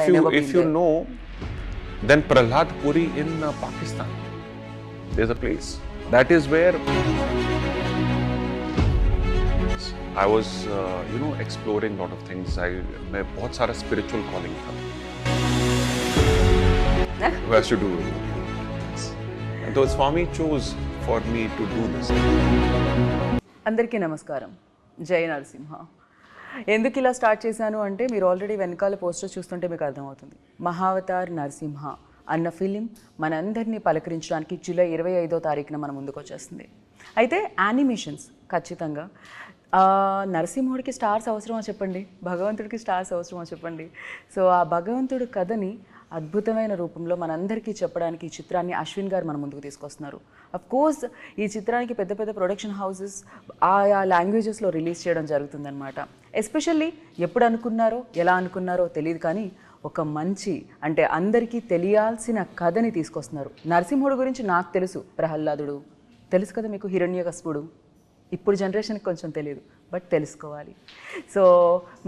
If you know, then Prahlad Puri in Pakistan, there's a place. That is where I was, exploring a lot of things. मैं बहुत सारा spiritual calling था. Who has to do with it? And so Swami chose for me to do this. అందరికీ నమస్కారం. జై నరసింహ. ఎందుకు ఇలా start చేశాను అంటే మీరు ఆల్రెడీ వెనకాల పోస్టర్ చూస్తుంటే మీకు అర్థమవుతుంది. మహావతార్ నరసింహ అన్న ఫిలిం మనందరినీ పలకరించడానికి జూలై 25వ తారీఖున మన ముందుకు వచ్చేస్తుంది. అయితే యానిమేషన్స్ ఖచ్చితంగా నరసింహుడికి స్టార్స్ అవసరమా చెప్పండి, భగవంతుడికి స్టార్స్ అవసరమా చెప్పండి. సో ఆ భగవంతుడి కథని అద్భుతమైన రూపంలో మనందరికీ చెప్పడానికి ఈ చిత్రాన్ని అశ్విన్ గారు మన ముందుకు తీసుకొస్తున్నారు. అఫ్ కోర్స్ ఈ చిత్రానికి పెద్ద పెద్ద ప్రొడక్షన్ హౌసెస్ ఆయా లాంగ్వేజెస్లో రిలీజ్ చేయడం జరుగుతుందన్నమాట. ఎస్పెషల్లీ ఎప్పుడు అనుకున్నారో ఎలా అనుకున్నారో తెలియదు, కానీ ఒక మంచి అంటే అందరికీ తెలియాల్సిన కథని తీసుకొస్తున్నారు. నరసింహుడు గురించి నాకు తెలుసు, ప్రహ్లాదుడు తెలుసు కదా మీకు, హిరణ్యకశిపుడు. ఇప్పుడు జనరేషన్కి కొంచెం తెలియదు, బట్ తెలుసుకోవాలి. సో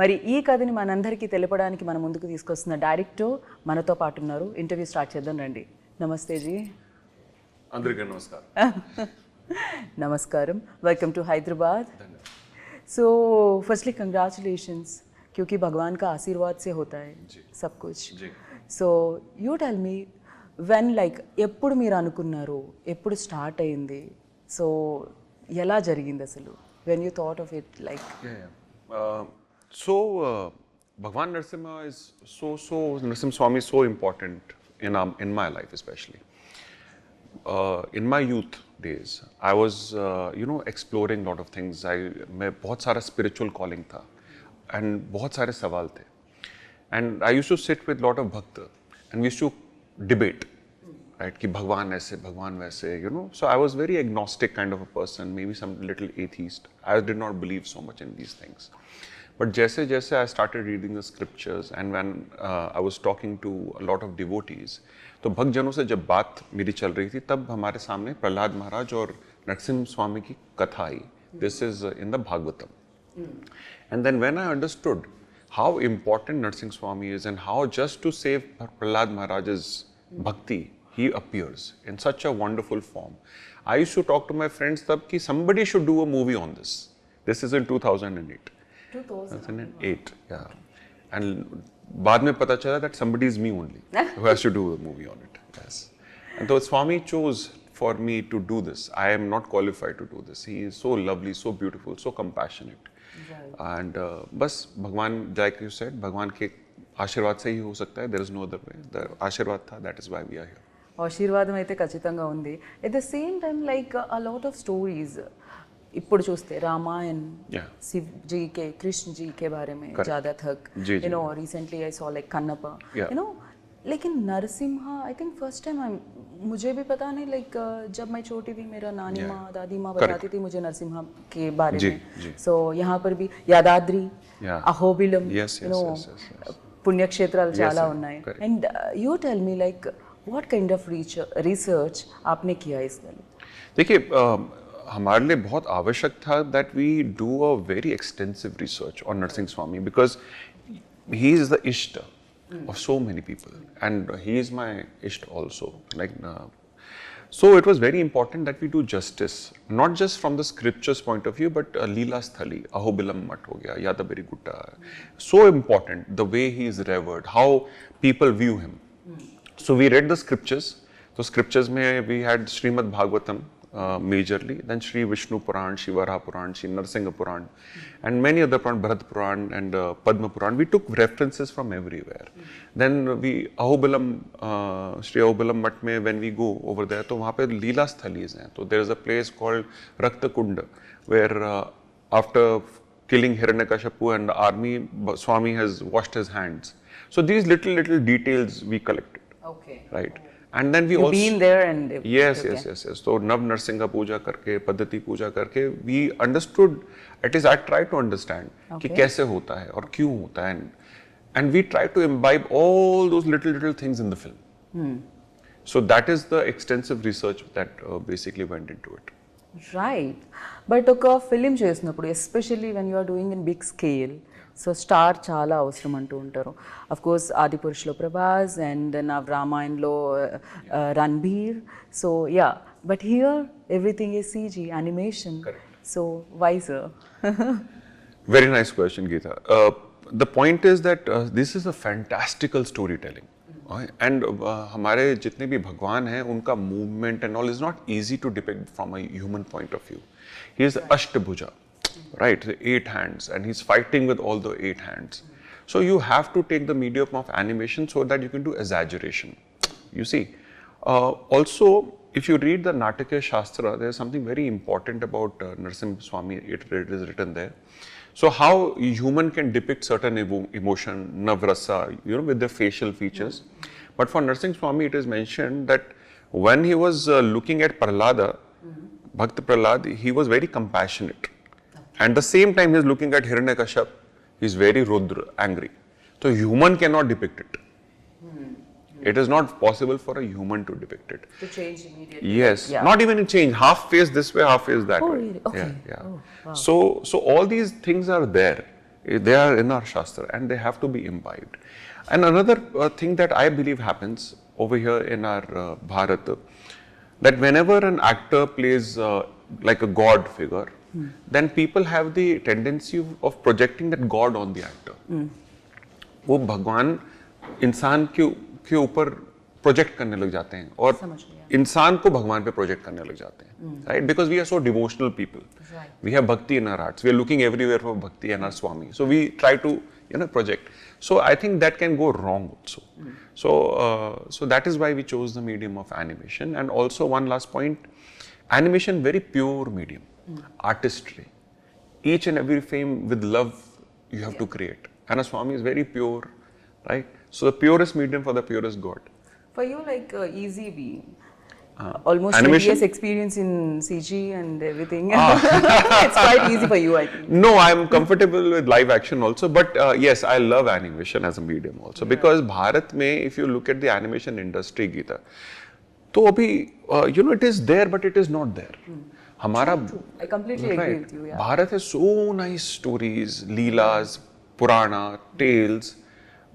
మరి ఈ కథని మనందరికీ తెలపడానికి మన ముందుకు తీసుకొస్తున్న డైరెక్టర్ మనతో పాటు ఉన్నారు. ఇంటర్వ్యూ స్టార్ట్ చేద్దాం రండి. నమస్తే జీ. అందరికీ నమస్కారం. నమస్కారం. Welcome to Hyderabad. So firstly congratulations, क्योंकि भगवान का आशीर्वाद से होता है सब कुछ. So you tell me when like ఎప్పుడు మీరు అనుకున్నారు, ఎప్పుడు స్టార్ట్ అయింది, సో ఎలా జరిగింది అసలు, when you thought of it like? Bhagwan Narsimha is Narsimha Swami is so important in my life, especially. In my youth days, I was exploring a lot of things. मैं बहुत सारा spiritual calling था and बहुत सारे सवाल थे, and I used to sit with lot of bhakt and we used to debate, right, कि भगवान ऐसे भगवान वैसे, so I was very agnostic kind of a person, maybe some little atheist. I did not believe so much in these things, but जैसे जैसे I started reading the scriptures and when I was talking to a lot of devotees, तो भक्तजनों से जब बात मेरी चल रही थी तब हमारे सामने प्रहलाद महाराज और नरसिम्हा स्वामी की कथा आई. This is in the Bhagavatam. And then when I understood how important Narsimha Swami is and how just to save Prahlad Maharaj's bhakti, he appears in such a wonderful form. I used to talk to my friends tab ki somebody should do a movie on this. This is in 2008. 2008, yeah. And बाद में पता चला that somebody is me only who has to do a movie on it. Yes. And so Swami chose for me to do this. I am not qualified to do this. He is so lovely, so beautiful, so compassionate. Right. And बस भगवान, like you said, भगवान के आशीर्वाद से ही हो सकता है. There is no other way. The आशीर्वाद था. That is why we are here. ఆశీర్వాదం అయితే ఖచ్చితంగా ఉంది. At the same time like a lot of stories ఇప్పుడు చూస్తే रामायण, शिव जी के, कृष्ण जी के बारे में ज़्यादा तक, recently I saw like Kannappa, लेकिन Narasimha I think first time मुझे भी पता नहीं, लाइक जब मैं छोटी थी मेरा नानी माँ दादी माँ बताती थी मुझे नरसिम्हा के बारे में. सो यहाँ पर भी यादाद्री, अहोबिलम, పుణ్యక్షేత్రాలు చాలా ఉన్నాయి. And you tell me like what kind of research आपने किया इसमें? देखिए, हमारे लिए बहुत आवश्यक था that we do a very extensive research on Narsimha Swami because he is the ishta of so many people and he is my ishta also. So it was very important that we do justice, not just from the scriptures point of view, but Leela Sthali, Ahobilam Mat ho gaya, Yadabiri Gutta. So important, the way he is revered, how people view him. So we read the scriptures. So scriptures mein we had Srimad Bhagavatam majorly, then Shri Vishnu Puran, Shri Varaha Puran, Shri Narsingha Puran, and many other Puran, Bharat Puran and Padma Puran. We took references from everywhere. Then we Ahobilam, Shri Ahobilam Mat mein when we go over there, to wahan pe Leela Sthalis hain. So there is a place called Rakta Kunda where after killing Hiranyakashipu and the army, Swami has washed his hands. So these little details we collected. Okay. Right. And then we also been there and yes. So Nav Narsinga Puja karke, Paddhati Puja karke, we understood, at least I tried to understand कि कैसे होता है और क्यों होता है, and we tried to imbibe all those little things in the film. So that is the extensive research that basically went into it. Right. But ఒక film చేసినప్పుడు especially when you are doing in big scale, so star చాలా అవసరం అంటూ ఉంటారు. Of course ఆదిపురుషులో Prabhas and then రామాయణలో Ranbir. So yeah, but here everything is CG animation. So why, sir? Very nice question, Geeta. The point is that this is a fantastical storytelling. And हमारे जितने भी भगवान हैं उनका movement and all is not easy to depict from a human point of view. He is Ashtabhuja, right? The 8 hands, and he's fighting with all the 8 hands. So you have to take the medium of animation so that you can do exaggeration. You see, also if you read the Natakya Shastra, there is something very important about Narsimha Swami. It is written there. So how human can depict certain emotion, navrasa, with their facial features. But for Narsimha Swami, it is mentioned that when he was looking at Prahlada, Bhakt Prahlad, he was very compassionate. And the same time he is looking at Hiranyakashap, he is very Rudra, angry. So human cannot depict it. It is not possible for a human to depict it. To change immediately. Yes, Yeah. not even in change. Half face this way, half face that way. Really? Okay. Yeah. Oh, wow. So all these things are there. They are in our Shastra and they have to be imbibed. And another thing that I believe happens over here in our Bharat, that whenever an actor plays like a god figure, then people have the tendency of projecting that god on the actor. वो भगवान इंसान के ऊपर project करने लग जाते हैं और इंसान को भगवान पे प्रोजेक्ट करने लग जाते हैं, right? Because we are so devotional people, we have bhakti in our hearts, we are looking everywhere for bhakti and our swami, so we try to project. So I think that can go wrong also. So that is why we chose the medium of animation. And also one last point, animation very pure medium, artistry. Each and every frame with love you have to create. And a Swami is very pure, right? So the purest medium for the purest God. For you, like easy being. Almost 20 animation? years experience in CG and everything. It's quite easy for you, I think. No, I'm comfortable with live action also, but yes, I love animation as a medium also, because Bharat mein, if you look at the animation industry, Geeta, तो अभी it is there, but it is not there. हमारा True. I completely agree with you. Yeah. Bharat has so nice stories, leelas, Purana, tales,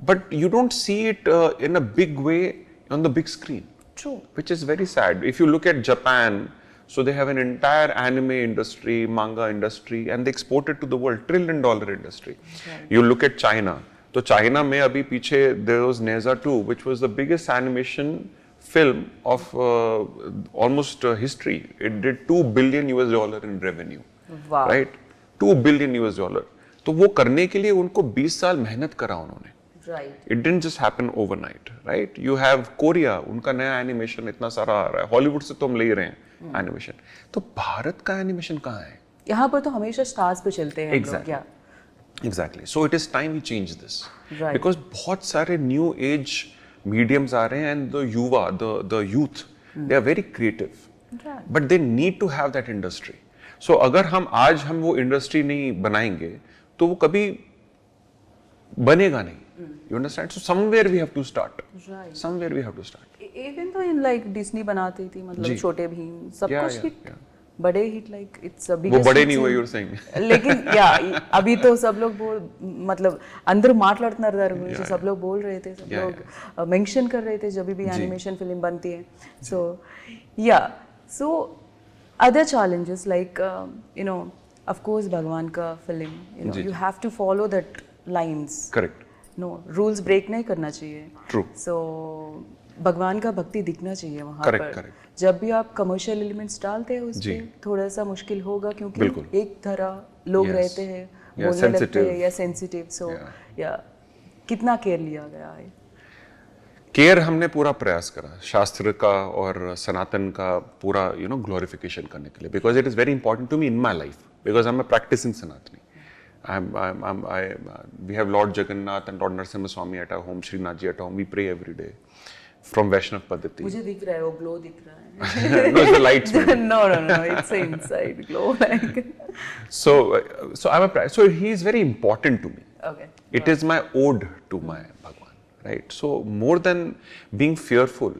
but you don't see it in a big way on the big screen. True. Which is very sad. If you look at Japan, so they have an entire anime industry, manga industry, and they export it to the world, $1 trillion industry. Right. You look at China. So China mein abhi piche there was Neza 2, which was the biggest animation film of almost history. It did $2 billion in revenue. Wow. Right? $2 billion. तो वो करने के लिए उनको 20 साल मेहनत करा उन्होंने. Right. It didn't just happen overnight, right? You have Korea, उनका नया एनिमेशन इतना सारा आ रहा है. हॉलीवुड से तो हम ले ही रहे हैं एनिमेशन. तो भारत का एनिमेशन कहाँ है? यहाँ पर तो हमेशा स्टार्स पे चलते हैं Exactly. लोग. Exactly. So it is time we change this. Right. Because बहुत सारे new age mediums आ रहे हैं and the युवा, the youth, they are very creative. Right. But they need to have that industry. So अगर हम आज वो इंडस्ट्री नहीं बनाएंगे तो वो कभी बनेगा नहीं. You understand? So somewhere we have to start. Right. Somewhere we have to start. Even though in like Disney बनाती थी, मतलब छोटे भीम, सब कुछ हिट, बड़े hit, like it's a biggest. वो बड़े नहीं हुए, you're saying. लेकिन अभी तो सब लोग मतलब अंदर మాట్లాడుతున్నారు దాని గురించి, सब लोग बोल रहे थे, सब लोग मेंशन कर रहे थे जब भी एनिमेशन फिल्म बनती है. So other challenges like of course भगवान का film, you have to follow that lines. Correct. No, rules break नहीं करना चाहिए. True. So भगवान का भक्ति दिखना चाहिए वहाँ Correct, पर. correct. जब भी आप कमर्शियल एलिमेंट्स डालते हैं उसमें थोड़ा सा मुश्किल होगा, क्योंकि एक तरह लोग रहते हैं, बोलने लगते हैं या सेंसिटिव. सो या कितना केयर लिया गया है? केयर हमने पूरा प्रयास करा शास्त्र का और सनातन का पूरा ग्लोरिफिकेशन करने के लिए, because it is very important to me in my life, because I am a practicing Sanatani. We have Lord Jagannath and Lord Narsimha Swami at our home, Srinath ji at home. We pray every day from Vaishnav Paddhati. मुझे दिख रहा है, वो glow दिख रहा है. No, it's the lights. No, it's the inside glow. Like. So he is very important to me. Okay. It is my ode to my Bhagwan, right? So more than being fearful,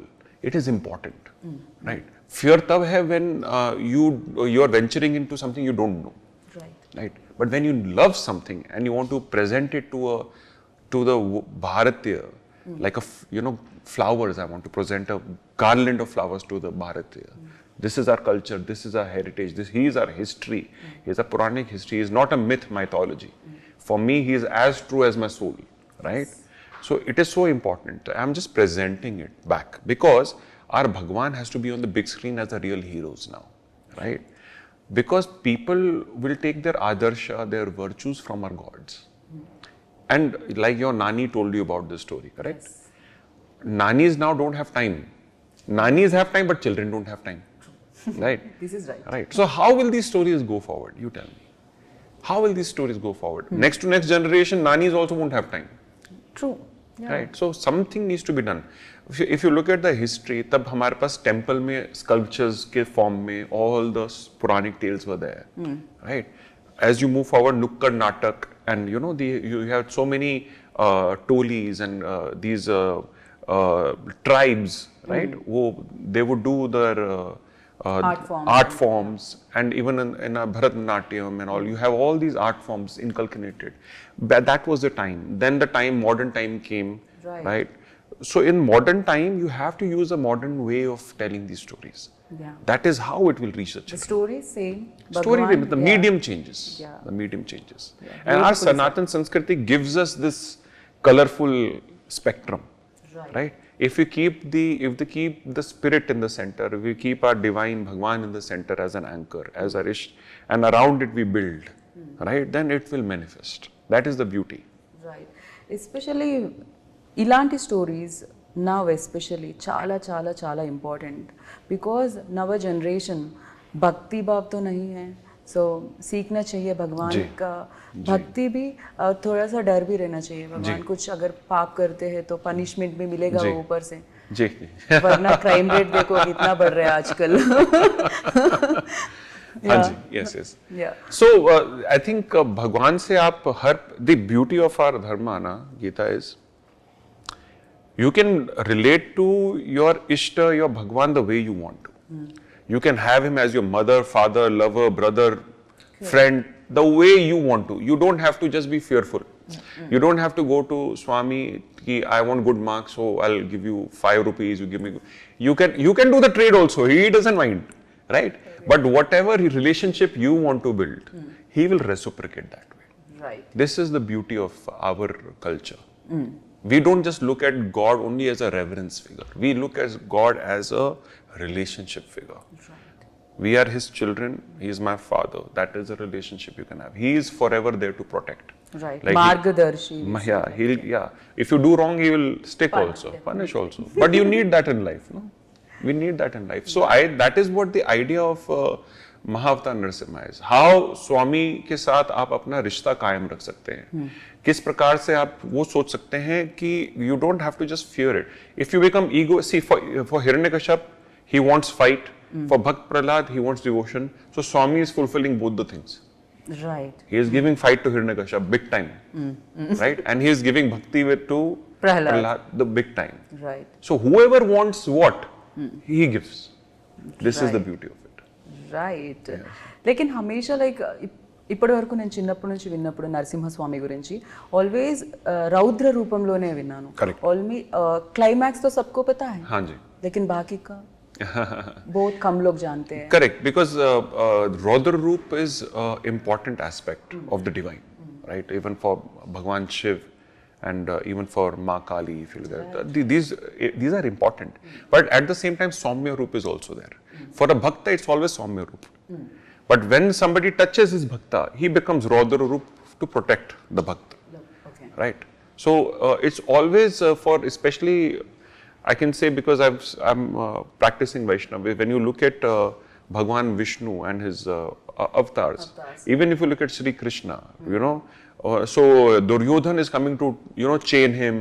it is important, right? Fear तब है when you are venturing into something you don't know. Right. right? But when you love something and you want to present it to the Bharatiya, like flowers, I want to present a garland of flowers to the Bharatiya. This is our culture, this is our heritage, he is our history, he is a Puranic history, he is not a myth mythology. For me, he is as true as my soul, right? So it is so important. I'm just presenting it back because our Bhagwan has to be on the big screen as the real heroes now, right? Because people will take their adarsha, their virtues from our gods. And like your Nani told you about this story, correct? Yes. Nanis now don't have time. Nanis have time, but children don't have time, right? This is right. Right. So how will these stories go forward? You tell me. How will these stories go forward? Next to next generation, Nanis also won't have time. True. Yeah. Right. So something needs to be done. If you look at the history, तब हमारे पास temple में sculptures के form में all the Puranic tales were there, right? As you move forward, Nukkad Natak, and you have so many tolis and these tribes, right? They would do their art forms, and even in a Bharatanatyam and all, you have all these art forms inculcated. That was the time. Then the modern time came, right? So in modern time, you have to use a modern way of telling these stories. Yeah. That is how it will reach the children. The story same. The medium changes. Yeah. The medium changes. Yeah. And our Sanatan Sanskriti gives us this colorful spectrum, right? If we keep the spirit in the center, if we keep our divine Bhagwan in the center as an anchor, as a rish, and around it we build, right? Then it will manifest. That is the beauty. Right. Especially ilanti stories now especially chala important because now generation bhakti bhav to nahi hai. So सीखना चाहिए भगवान का भक्ति भी और थोड़ा सा डर भी रहना चाहिए भगवान कुछ अगर पाप करते हैं तो पनिशमेंट भी मिलेगा ऊपर से जी वरना क्राइम रेट देखो कितना बढ़ रहा है आजकल So I think भगवान से आप the beauty of our dharma na Gita is you can relate to your Ishta, your Bhagwan the way you want to. You can have him as your mother, father, lover, brother, friend, the way you want to. You don't have to just be fearful. You don't have to go to Swami, I want good marks, so I'll give you 5 rupees, you give me. You can do the trade also, he doesn't mind, right? But whatever relationship you want to build, he will reciprocate that way. Right. This is the beauty of our culture. We don't just look at God only as a reverence figure. We look at God as a relationship figure. Right. We are his children. He is my father. That is a relationship you can have. He is forever there to protect. Right. Like Margadarshi. Yeah. If you do wrong, he will stick also, punish also. But you need that in life, no? We need that in life. So that is what the idea of Mahavatar Narsimha is. How Swami के साथ आप अपना रिश्ता कायम रख सकते हैं. किस प्रकार से आप वो सोच सकते हैं कि you don't have to just fear it. If you become ego, see for Hiranyakashipu, he wants fight. For Bhakt Prahlad, he wants devotion. So Swami is fulfilling both the things. Right. He is giving fight to Hiranyakashipu big time, right? And he is giving bhakti to Prahlad the big time. Right. So whoever wants what, he gives. This is the beauty of it. Right. लेकिन हमेशा like ఇప్పటి వరకు నేను చిన్నప్పటి నుంచి విన్నప్పుడు నరసింహస్వామి గురించి always రౌద్ర రూపంలోనే విన్నాను ఆల్మీ క్లైమాక్స్ तो सबको पता है हाँ जी लेकिन बाकी का बहुत कम लोग जानते हैं correct because Raudra Roop is important aspect of the divine, right? Even for Bhagwan Shiv and even for Ma Kali, if you look at these are important, but at the same time Saumya Roop is also there. For a Bhakta it's always Saumya Roop, but when somebody touches his Bhakta, he becomes Raudra Roop to protect the Bhakta, right? So it's always for especially I can say because I'm practicing Vaishnava. When you look at Bhagwan Vishnu and his avatars, even if you look at Sri Krishna, so Duryodhan is coming to chain him,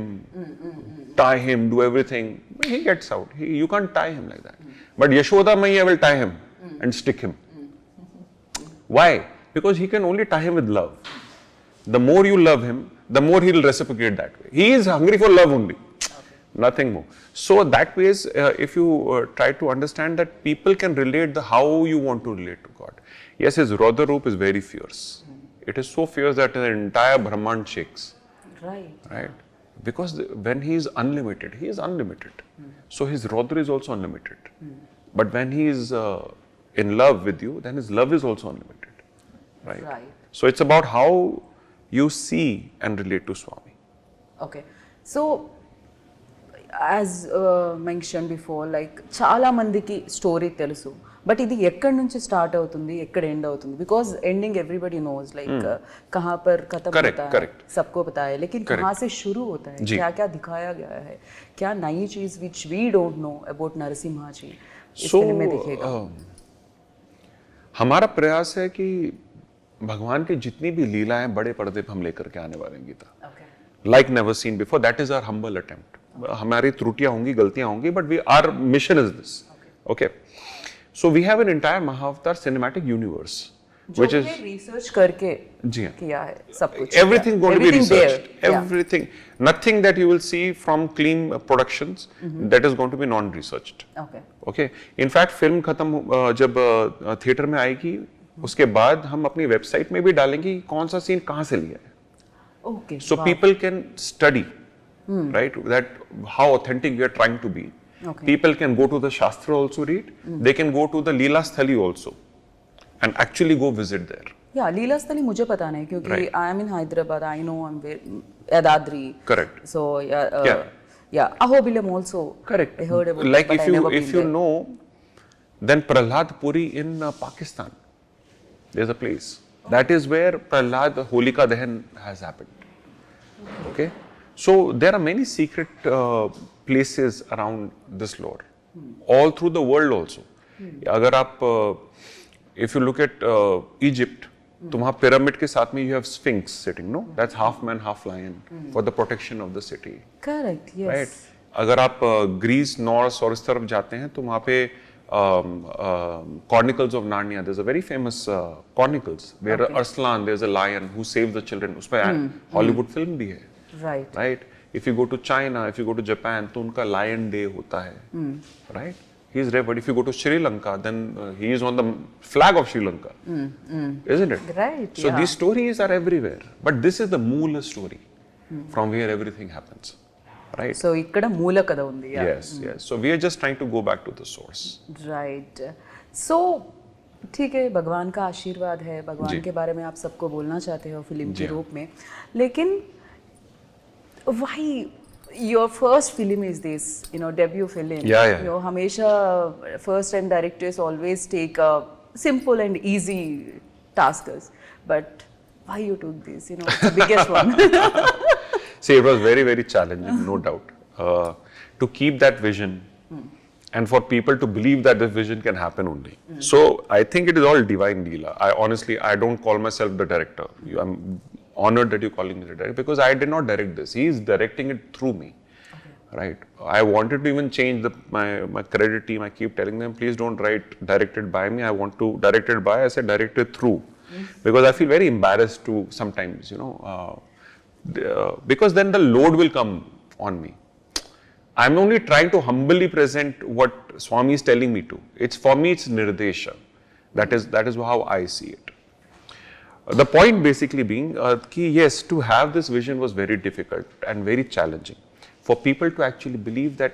tie him, do everything. He gets out. You can't tie him like that. But Yashoda Maiya will tie him and stick him. Why? Because he can only tie him with love. The more you love him, the more he will reciprocate that way. He is hungry for love only. Nothing more. So that way is, if you try to understand that people can relate how you want to relate to God. Yes, his Raudra Roop is very fierce. it is so fierce that the entire Brahmand shakes. Right. Right? Because when he is unlimited, he is unlimited. So his Rodra is also unlimited. But when he is in love with you, then his love is also unlimited. Right? Right. So it's about how you see and relate to Swami. Okay. So, as mentioned before, like చాలా మందికి story తెలుసు but ఇది ఎక్కడి నుంచి start అవుతుంది ఎక్కడ end అవుతుంది because ending ఎవ్रीबॉडी knows like कहाँ पर खत्म होता है सबको पता है लेकिन कहाँ से शुरू होता है क्या क्या दिखाया गया है क्या नई चीज which we don't know about Narasimha ji इस फिल्म में दिखेगा हमारा प्रयास है कि भगवान की जितनी भी लीलाएं बड़े पर्दे पर हम लेकर के आने वाले हैं Gita like never seen before. That is our humble attempt. हमारी त्रुटियां होंगी, गलतियां होंगी, but our mission is this. Okay. So we have an entire Mahavatar cinematic universe, which is research करके किया है सब कुछ. Everything going to be researched. Everything. Nothing that you will see from clean productions that is going to be non-researched. Okay. Okay. In fact, film खत्म जब theatre में आएगी, उसके बाद हम अपनी वेबसाइट में भी डालेंगे कौन सा सीन कहाँ से लिया है. Okay. So people can study, right? That how authentic we are trying to be. Okay. People can go to the Shastra also read. They can go to the Leela Sthali also, and actually go visit there. Yeah, Leela Sthali मुझे पता नहीं क्योंकि I am in Hyderabad. I know I'm Yadadri. Correct. So yeah, Ahobilam also. Correct. I heard about. Like if you know, then Prahlad Puri in Pakistan, there's a place. That is where Prahlad Holika Dahan has happened. Okay, so there are many secret places around this lore, all through the world also. अगर आप if you look at Egypt, तो वहाँ pyramid के साथ में you have Sphinx sitting, no? That's half man, half lion for the protection of the city. Correct. Yes. Right. अगर आप Greece, Norse और इस तरफ जाते हैं तो वहाँ पे Chronicles of Narnia. There's a very famous Chronicles where Arslan, there's a lion who saves the children. उसमें Hollywood film भी है. Right. Right. If you go to China, if you go to Japan, तो उनका Lion Day होता है. Right. He is revered. If you go to Sri Lanka, then he is on the flag of Sri Lanka. Isn't it? Right. So these stories are everywhere. But this is the Moola story from where everything happens. Right. So ikkada moola kada undi. Yes, yes. So we are just trying to go back to the source. Right. So ठीक है भगवान का आशीर्वाद है भगवान के बारे में आप सबको बोलना चाहते हो फिल्म के रूप में लेकिन why your first film is this debut film हमेशा first time directors always take a simple and easy tasks but why you took this it's the biggest one. See, it was very, very challenging, no doubt, to keep that vision and for people to believe that the vision can happen only. So, I think it is all divine Leela. I don't call myself the director. I'm honored that you're calling me the director because I did not direct this. He is directing it through me, right? I wanted to even change my credit team. I keep telling them, please don't write directed by me. I want to directed by, I said directed through because I feel very embarrassed to sometimes, because then the load will come on me. I'm only trying to humbly present what Swami is telling me to. It's for me, it's nirdesha. That is how I see it. The point basically being, yes, to have this vision was very difficult and very challenging for people to actually believe that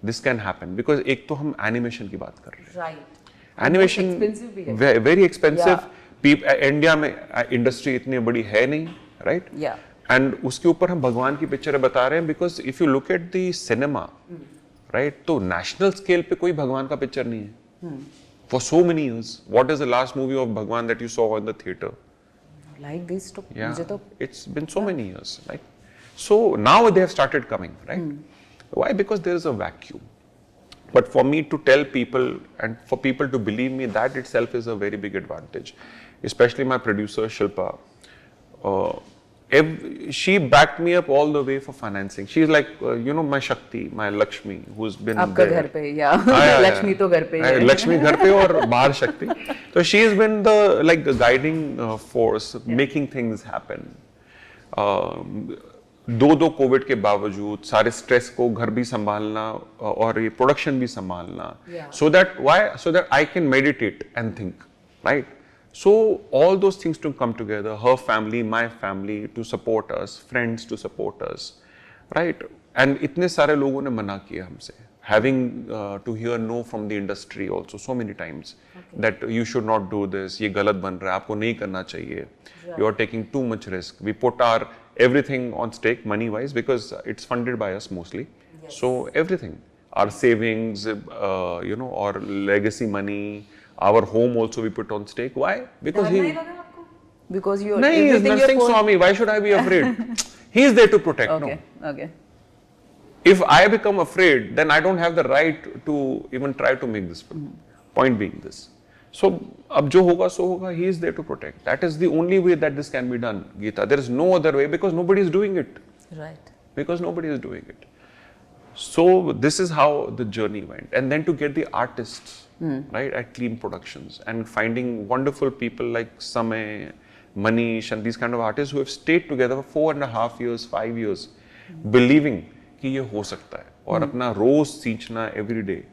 this can happen. Because एक तो हम animation की बात कर रहे हैं. Right. Animation very expensive. India में industry इतनी बड़ी है नहीं, right? Yeah. एंड उसके ऊपर हम भगवान की पिक्चरें बता रहे हैं because if you look at the cinema right तो नेशनल स्केल पे कोई भगवान का पिक्चर नहीं है for so many years what is the last movie of bhagwan that you saw in the theatre like this तो मुझे तो it's been so many years right so now they have started coming right why because there is a vacuum but for me to tell people and for people to believe me that itself is a very big advantage specially my producer Shilpa she backed me up all the way for financing. She's like, my Shakti, my Lakshmi, who's been आपका घर पे, Lakshmi तो घर पे है. Lakshmi घर पे और बाहर Shakti. So she's been the guiding force, making things happen. दो कोविड के बावजूद सारे स्ट्रेस को घर भी संभालना और ये प्रोडक्शन भी संभालना. So that I can meditate and think, right? So all those things to come together, her family, my family to support us, friends to support us, right? And itne sare logon ne mana kiya humse, having to hear no from the industry also so many times, that you should not do this, ye galat ban raha hai, aapko nahi karna chahiye, you are taking too much risk. We put our everything on stake money wise, because it's funded by us mostly. So everything, our savings, you know, or legacy money, our home also we put on stake. Why? Because because you nahi, he is Narsingh Swami. Why should I be afraid? He is there to protect. Okay. No. Okay. If I become afraid, then I don't have the right to even try to make this film. Point being this. So, ab jo hoga so hoga. He is there to protect. That is the only way that this can be done, Geeta. There is no other way, because nobody is doing it. Right. Because nobody is doing it. So this is how the journey went, and then to get the artists, right, at Clean Productions, and finding wonderful people like Samay, Manish, and these kind of artists who have stayed together for 4.5 years, 5 years, believing कि ये हो सकता है, और अपना रोज सींचना every day,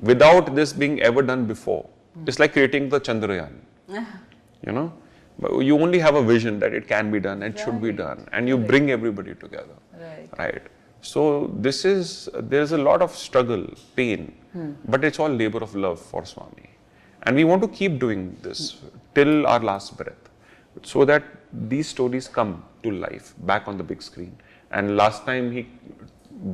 without this being ever done before. It's like creating the Chandrayaan, you know. But you only have a vision that it can be done and should be done, and you bring everybody together, right? So this is, there's a lot of struggle, pain, but it's all labor of love for Swami. And we want to keep doing this till our last breath, so that these stories come to life back on the big screen. And last time he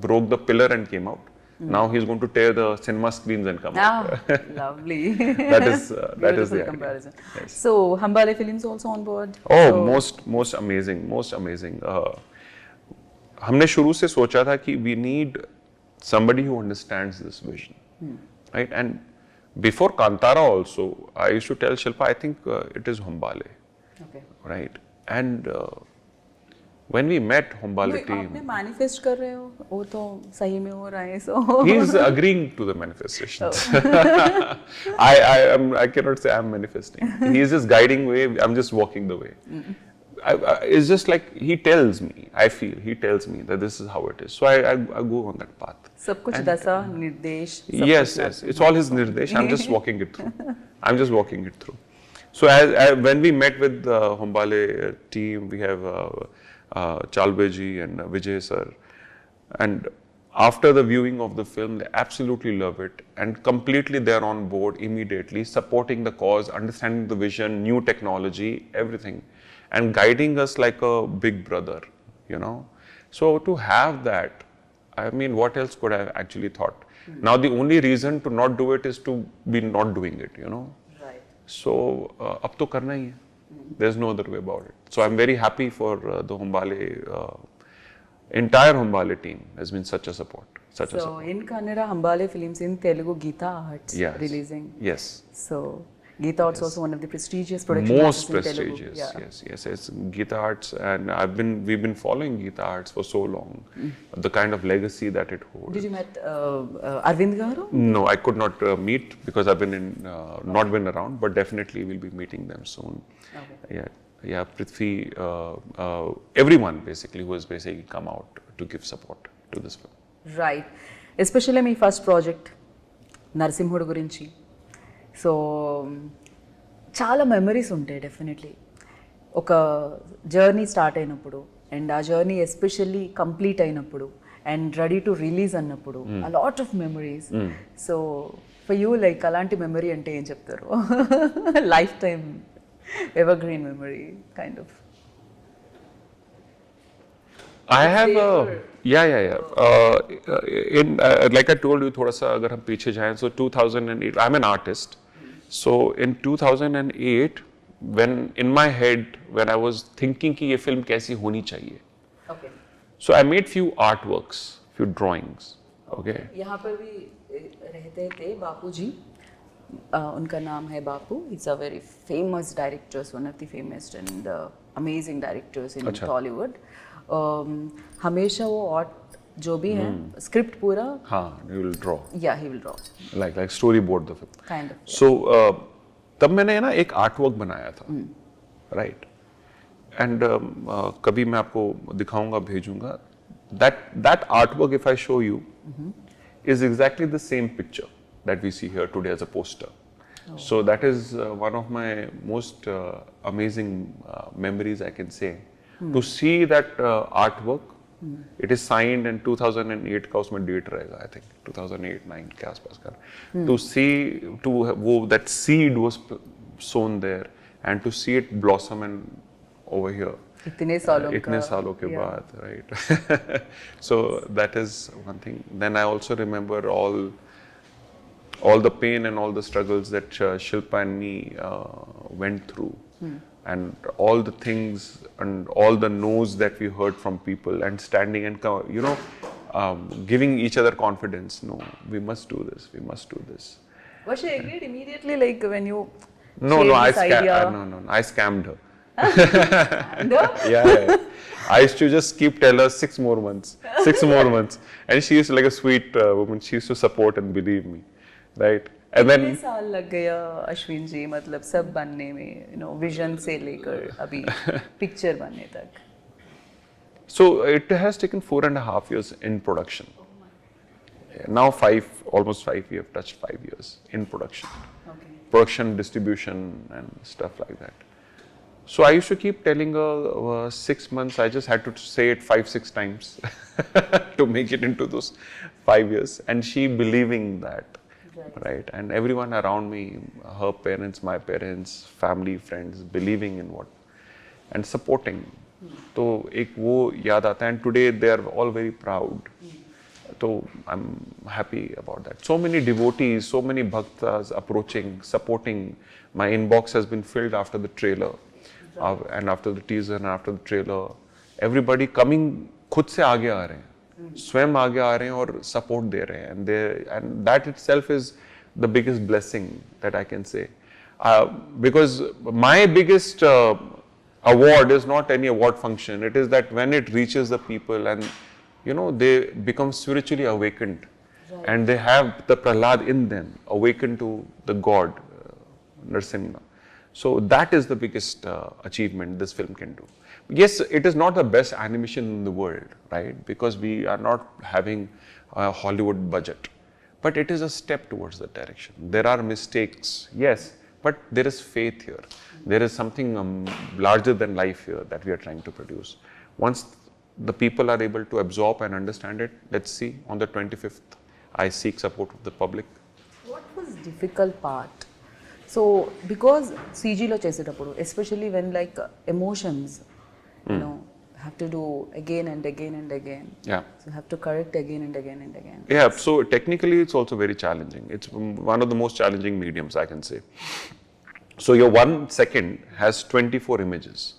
broke the pillar and came out. Now he's going to tear the cinema screens and come out. Lovely. that is the comparison. Yes. So Hambale Films also on board? Oh, so, most amazing, most amazing. हमने शुरू से सोचा था कि we need somebody who understands this vision, right? And before Kantara also, I used to tell Shilpa, I think it is Hambale, right? And when we met Hambale team, आपने manifest कर रहे हो, वो तो सही में हो रहा है, so he is agreeing to the manifestations. I cannot say I'm manifesting. He is just guiding way. I'm just walking the way. It's just like he tells me. I feel he tells me that this is how it is. So I go on that path. सब कुछ दशा निर्देश. Yes, it's all his nirdesh. I'm just walking it through. So when we met with the Hambale team, we have Chalbeji and Vijay sir, and after the viewing of the film, they absolutely love it, and completely they're on board immediately, supporting the cause, understanding the vision, new technology, everything, and guiding us like a big brother, you know. So to have that, I mean, what else could I have actually thought? Now the only reason to not do it is to be not doing it, you know. Right. So ab to karna hi hai. There's no other way about it. So I'm very happy for the Hambale, entire Hambale team has been such a support. So in Kannada, Hambale Films, in Telugu, Geeta Arts releasing. Yes. So Geeta Arts also one of the prestigious production most houses in prestigious. Telugu. Yes. It's Geeta Arts, and we've been following Geeta Arts for so long. The kind of legacy that it holds. Did you met Arvind Garu? No, I could not meet because I've been not been around, but definitely we'll be meeting them soon. Okay. Yeah, Prithvi, everyone basically who has basically come out to give support to this film. Right. Especially my first project, Narsimhudu gurinchi. So, చాలా memories ఉంటాయి definitely. ఒక journey start అయినప్పుడు, and ఆ journey especially complete అయినప్పుడు, and ready to release అన్నప్పుడు, a lot of memories. So for you like అలాంటి memory అంటే ఏం చెప్తారు? Life time evergreen memory kind of. I have like I told you, थोड़ा सा अगर हम पीछे जाएं, so 2008, I'm an artist. So in 2008, when in my head, when I was thinking कि ये film कैसी होनी चाहिए, okay, so I made few artworks, few drawings. Okay. यहाँ पर भी रहते थे बापू जी. उनका नाम है बापू. He's a very famous director, one of the famous and amazing directors in Tollywood. हमेशा वो आर्ट जो भी है, स्क्रिप्ट पूरा, he will draw. Yeah, he will draw. Like storyboard the film. Kind of. So तब मैंने ना एक आर्टवर्क बनाया था, right? And कभी मैं आपको दिखाऊंगा, भेजूंगा. That artwork, if I show you, is exactly the same picture that we see here today as a poster. So that is one of my most amazing memories, I can say. To see that artwork, it is signed in 2008 का उसमें date रहेगा, I think 2008-9 के आसपास का. To see, that seed was sown there, and to see it blossom and over here. इतने सालों के बाद, right? So that is one thing. Then I also remember all the pain and all the struggles that Shilpa and me went through, and all the things and all the no's that we heard from people, and standing and giving each other confidence. No, we must do this. We must do this. Was she agreed immediately, like when you No, I scammed her. No? Yeah. I used to just tell her 6 more months, and she used to, like a sweet woman. She used to support and believe me, right? And then कितने साल लग गया अश्विन जी, मतलब सब बनने में, vision से लेकर अभी पिक्चर बनने तक? So it has taken 4.5 years in production. Now almost 5. We have touched 5 years in production. Okay. Production, distribution, and stuff like that. So I used to keep telling her 6 months. I just had to say it 5-6 times to make it into those 5 years, and she believing that, right? And everyone around me, her parents, my parents, family, friends, believing in what and supporting. तो एक वो याद आता है, and today they are all very proud. So I'm happy about that. So many devotees, so many bhaktas approaching, supporting. My inbox has been filled after the trailer, and after the teaser and after the trailer. Everybody coming, खुद से आगे आ रहे हैं, स्वयं आगे आ रहे हैं और support दे रहे हैं, and that itself is the biggest blessing that I can say, because my biggest award is not any award function. It is that when it reaches the people and they become spiritually awakened, and they have the Prahlad in them, awakened to the God, Narsimha. So that is the biggest achievement this film can do. Yes, it is not the best animation in the world, right? Because we are not having a Hollywood budget, but it is a step towards that direction. There are mistakes, yes, but there is faith here. There is something larger than life here that we are trying to produce. Once the people are able to absorb and understand it, let's see, on the 25th, I seek support of the public. What was difficult part? So, because CG lo chesetappudu, especially when like emotions, have to do again and again and again. Yeah. So have to correct again and again and again. Yeah, so technically it's also very challenging. It's one of the most challenging mediums, I can say. So your 1 second has 24 images.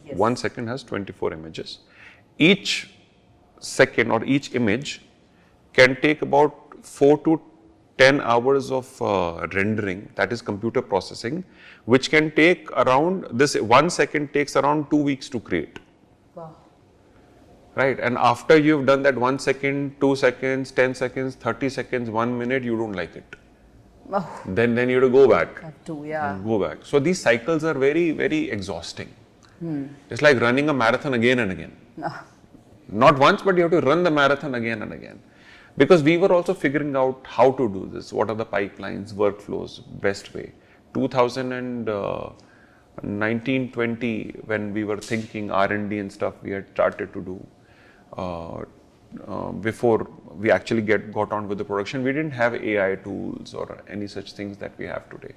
Yes. 1 second has 24 images. Each second or each image can take about 4 to 10 hours of rendering, that is computer processing, which can take around, this 1 second takes around 2 weeks to create. Wow. Right, and after you've done that 1 second, 2 seconds, 10 seconds, 30 seconds, 1 minute, you don't like it. Oh. Then you have to go back. Have to, yeah. Go back. So these cycles are very, very exhausting. It's like running a marathon again and again. Not once, but you have to run the marathon again and again. Because we were also figuring out how to do this. What are the pipelines, workflows, best way. 2019-20, when we were thinking R&D and stuff, we had started to do. Before we actually got on with the production, we didn't have AI tools or any such things that we have today.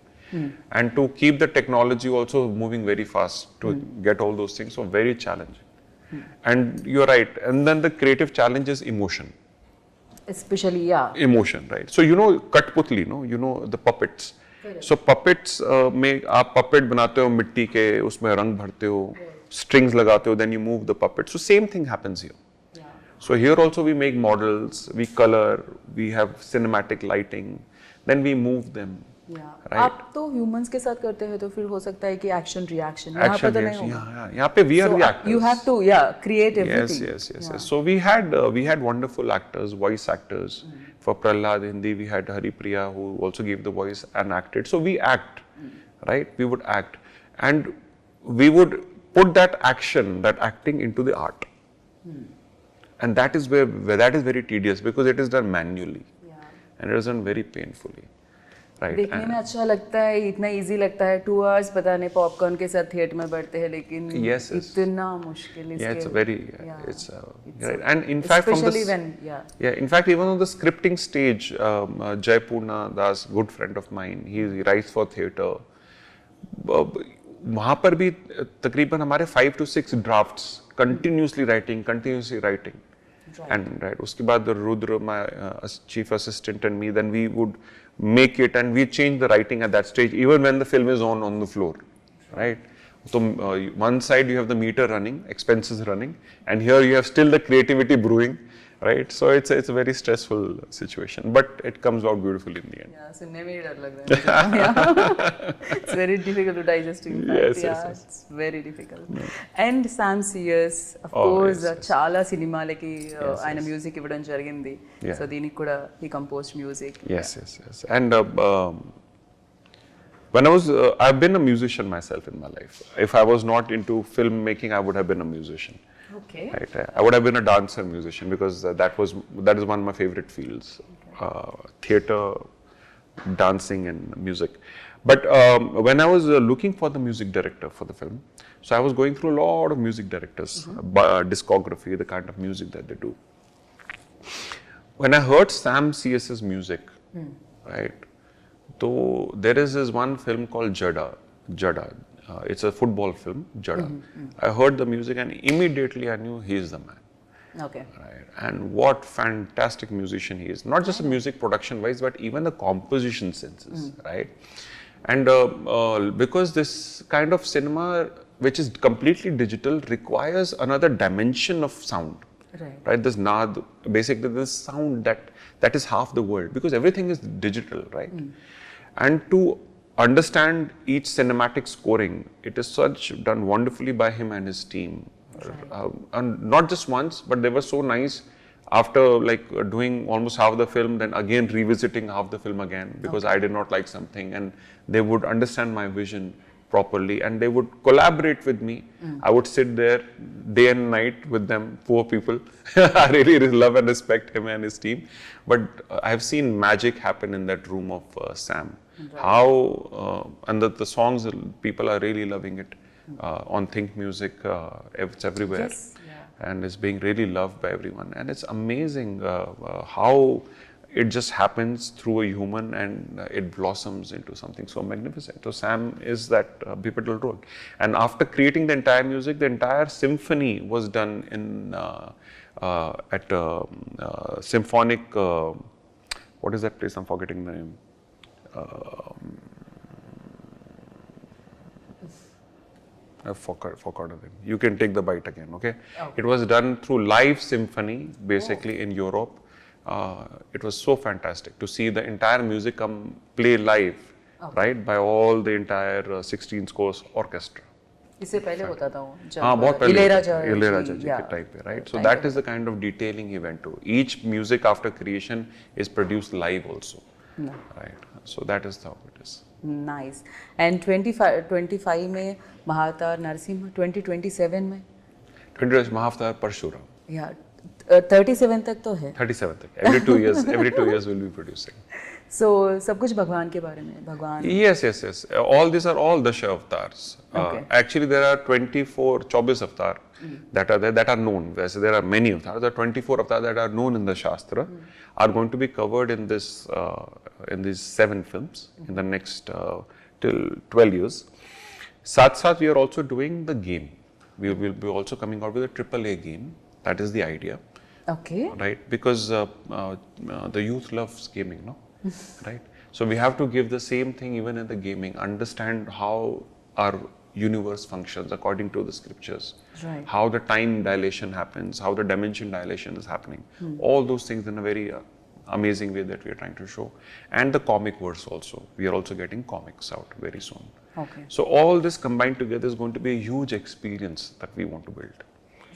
And to keep the technology also moving very fast to get all those things, so very challenging. And you're right. And then the creative challenge is emotion. Especially, yeah. Emotion, right? So Kathputli, the puppets. Correct. So puppets में आप puppet बनाते हो मिट्टी के, उसमें रंग भरते हो, strings लगाते हो, then you move the puppet. So same thing happens here. Yeah. So here also we make models, we color, we have cinematic lighting, then we move them. Yeah. Right. आप तो humans के साथ करते हो तो फिर हो सकता है कि action reaction. Action reaction, यहाँ पे we are the actors. You have to, create everything. Yes. So we had wonderful actors, voice actors. For Prahlad Hindi, we had Haripriya, who also gave the voice and acted. So we act, right? We would act, and we would put that acting into the art. And that is where that is very tedious because it is done manually, and it is done very painfully. right? देखने में अच्छा लगता है, इतना easy लगता है, 2 hours पता नहीं पॉपकॉर्न के साथ थिएटर में बैठते हैं, लेकिन Yes, yes. इतना मुश्किल Yeah, it's a इसके very, yeah, it's it's right. And in fact, from especially this, when yeah, in fact, even on the scripting stage, Jai Purna Das, good friend of mine, he writes for theatre. वहाँ पर भी तकरीबन हमारे 5 to 6 drafts, continuously writing, and right. उसके बाद Rudra, my chief assistant, and me, then we would make it, and we change the writing at that stage, even when the film is on the floor, right? So one side you have the meter running, expenses running, and here you have still the creativity brewing, right? So it's a very stressful situation, but it comes out beautifully in the end. yeah, सुनने में ही डर लग रहा है yeah. It's very difficult to digest, in fact. Yes, yeah, yes. it's very difficult. And Sam CS, of Oh, course, yes, yes. చాలా సినిమాలకి ఆయన yes. Music ఇవ్వడం జరిగింది. Yeah. సో దీనికి కూడా he composed music. Yes, yes. And when I was, I've been a musician myself in my life. If I was not into filmmaking, I would have been a musician. Okay. Right? I would have been a dancer musician because that is one of my favorite fields, theatre, dancing, and music. But when I was looking for the music director for the film, so I was going through a lot of music directors, discography, the kind of music that they do. When I heard Sam CS's music, right? So there is this one film called Jada. It's a football film, Jada. I heard the music and immediately I knew he is the man. Okay. Right. And what fantastic musician he is. Not just the music production wise, but even the composition senses, right? And because this kind of cinema, which is completely digital, requires another dimension of sound. Right? This naad, basically this sound that is half the world, because everything is digital, right? And to understand each cinematic scoring, it is done wonderfully by him and his team. And not just once, but they were so nice after doing almost half the film, then again revisiting half the film again, because I did not like something, and they would understand my vision properly and they would collaborate with me. I would sit there day and night with them, poor people. I really love and respect him and his team. But I have seen magic happen in that room of Sam. How, and the songs, people are really loving it. On Think Music, it's everywhere. Yes, and it's being really loved by everyone. And it's amazing how it just happens through a human and it blossoms into something so magnificent. So Sam is that pivotal role. And after creating the entire music, the entire symphony was done in at symphonic, what is that place? I'm forgetting the name. I forgot the name. You can take the bite again, okay? It was done through live symphony, basically in Europe. It was so fantastic to see the entire music come play live, right, by all the entire 16 scores orchestra. इससे पहले होता था वो बहुत पहले इलैयाराजा जी के type पे, right? So time that is the kind of detailing he went to. Each music after creation is produced live also, right? So that is how it is. Nice. And 25 में महावतार नरसिम्हा, 2027 में 20 Mahavatar Parshuram. Yeah, 37 तक तो है. 37 तक. Every 2 years, we'll be producing. So सब कुछ भगवान के बारे में, भगवान. Yes. All these are all Dasha avatars. Actually, there are 24 avatar that are there, that are known. There are many avatars. There are 24 avatars that are known in the Shastra, are going to be covered in this in these 7 films in the next till 12 years. Sath, we are also doing the game. We will be also coming out with a AAA game. That is the idea. Okay. Right, because the youth loves gaming, no? Right. So we have to give the same thing even in the gaming. Understand how our universe functions according to the scriptures. Right. How the time dilation happens, how the dimension dilation is happening. All those things in a very amazing way that we are trying to show. And the comic verse also. We are also getting comics out very soon. Okay. So all this combined together is going to be a huge experience that we want to build.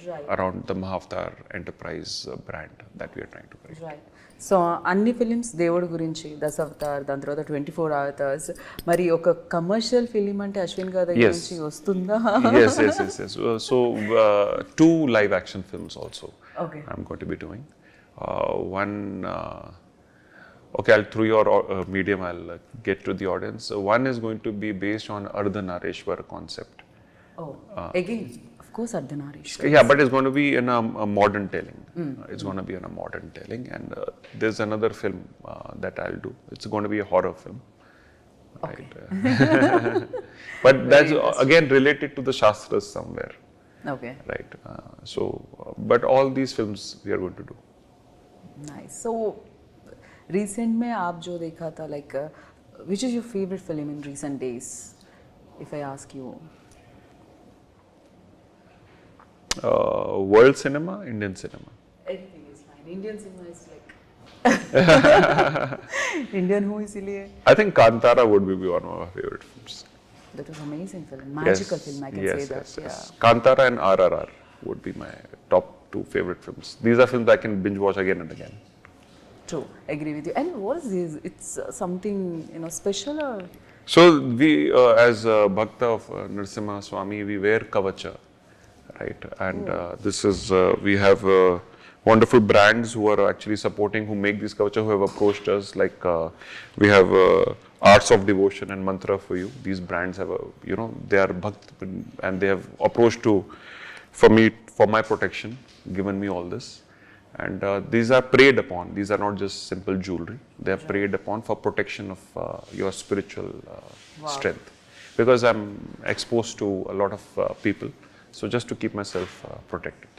Right. Around the Mahavatar enterprise brand that we are trying to create. Right. So అన్ని films దేవుడి గురించి, దశావతార్, దాని తర్వాత 24 hours, మరి ఒక commercial film అంటే అశ్విన్ గారి దగ్గర నుంచి వస్తుందా? Yes. So 2 live action films also. Okay. I'm going to be doing. One Okay, I'll through your medium, I'll get to the audience. So one is going to be based on Ardhanareshwar concept. Oh, again, of course, Ardhanareshwar. Yeah, but it's going to be in a modern telling. It's going to be in a modern telling, and there's another film that I'll do. It's going to be a horror film. Okay. Right? But that's again related to the Shastras somewhere. Okay. Right. But all these films we are going to do. Nice. So, recent में आप जो देखा था, like, which is your favorite film in recent days? If I ask you. World cinema, Indian cinema. Anything is fine. Indian cinema is like. Indian who इसीलिए. I think Kantara would be one of my favorite films. That was amazing film, magical film. I can say that. Yes. Kantara and RRR would be my top 2 favorite films. These are films I can binge watch again and again. True, agree with you. And what is this? It's something special or? So we, as Bhakta of Narsimha Swami, we wear kavacha, right? And this is we have wonderful brands who are actually supporting, who make these kavacha, who have approached us. Like we have Arts of Devotion and Mantra for You. These brands have they are Bhakt, and they have approached for my protection, given me all this. And these are preyed upon. These are not just simple jewelry. They are preyed upon for protection of your spiritual strength. Because I'm exposed to a lot of people, so just to keep myself protected.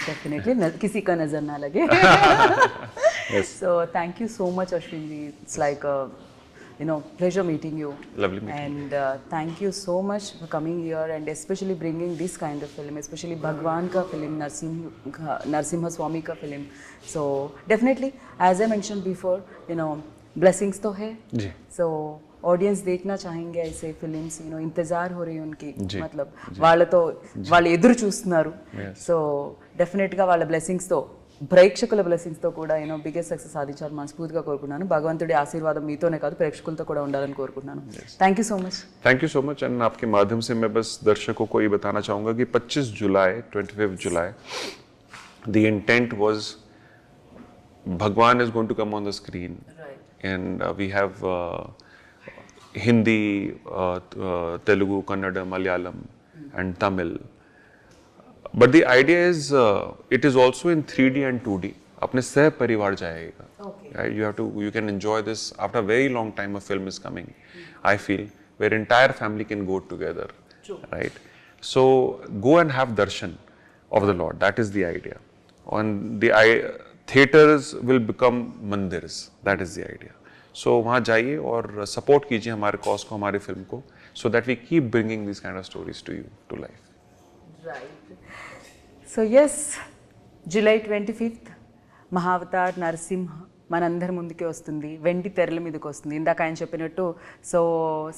Definitely, किसी का नजर ना लगे. Yes. So thank you so much, Ashwin ji. It's like pleasure meeting you. Lovely meeting. And thank you so much for coming here and especially bringing this kind of film, especially Bhagwan ka film, Narsimha Swami ka film. So definitely, as I mentioned before, blessings तो है. जी. So audience देखना चाहेंगे ऐसे films, इंतजार हो रही है उनकी, मतलब వాళ్ళు ఎదురు చూస్తున్నారు. సో డెఫినెట్ గా వాళ్ళ బ్లెస్సింగ్స్ తో, ప్రేక్షకుల బ్లెస్సింగ్స్ తో కూడా బిగ్గెస్ట్ సక్సెస్ సాధించాలని మనస్ఫూర్తిగా కోరుకుంటున్నాను. భగవంతుడి ఆశీర్వాదం మీతోనే కాదు ప్రేక్షకులతో కూడా ఉండాలని కోరుకుంటున్నాను. Thank you so much. Thank you so much. And आपके माध्यम से मैं बस दर्शकों को ये बताना चाहूँगा कि 25 जुलाई the intent was Bhagwan is going to come on the screen and we have Hindi, Telugu, Kannada, Malayalam and Tamil. But the idea is it is also in 3D and 2D. अपने सह परिवार जाएगा. Right? You can enjoy this after a very long time. A film is coming, I feel, where entire family can go together. True. Right? So go and have darshan of the Lord. That is the idea. And the theaters will become mandirs. That is the idea. So वहाँ जाइए और support कीजिए हमारे cause को, हमारी film को, so that we keep bringing these kind of stories to you, to life. Right. So yes, July 25th, Mahavatar Narsimha మనందరి ముందుకే వస్తుంది, వెండి తెరల మీదకి వస్తుంది. ఇందాక ఆయన చెప్పినట్టు సో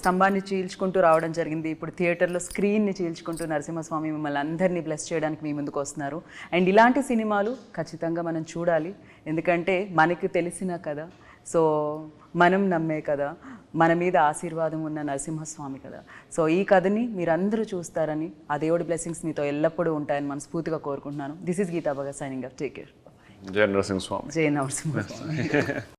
స్తంభాన్ని చీల్చుకుంటూ రావడం జరిగింది, ఇప్పుడు థియేటర్లో స్క్రీన్ని చీల్చుకుంటూ నరసింహస్వామి మిమ్మల్ని అందరినీ బ్లెస్ చేయడానికి మీ ముందుకు వస్తున్నారు. అండ్ ఇలాంటి సినిమాలు ఖచ్చితంగా మనం చూడాలి, ఎందుకంటే మనకి తెలిసిన కదా, సో మనం నమ్మే కదా, మన మీద ఆశీర్వాదం ఉన్న నరసింహస్వామి కదా. సో ఈ కథని మీరందరూ చూస్తారని, ఆ దేవుడి బ్లెస్సింగ్స్ మీతో ఎల్లప్పుడూ ఉంటాయని మనస్ఫూర్తిగా కోరుకుంటున్నాను. This is Geetha Bhagat signing off. Take care. జై నరసింహస్వామి. జై నరసింహస్వామి.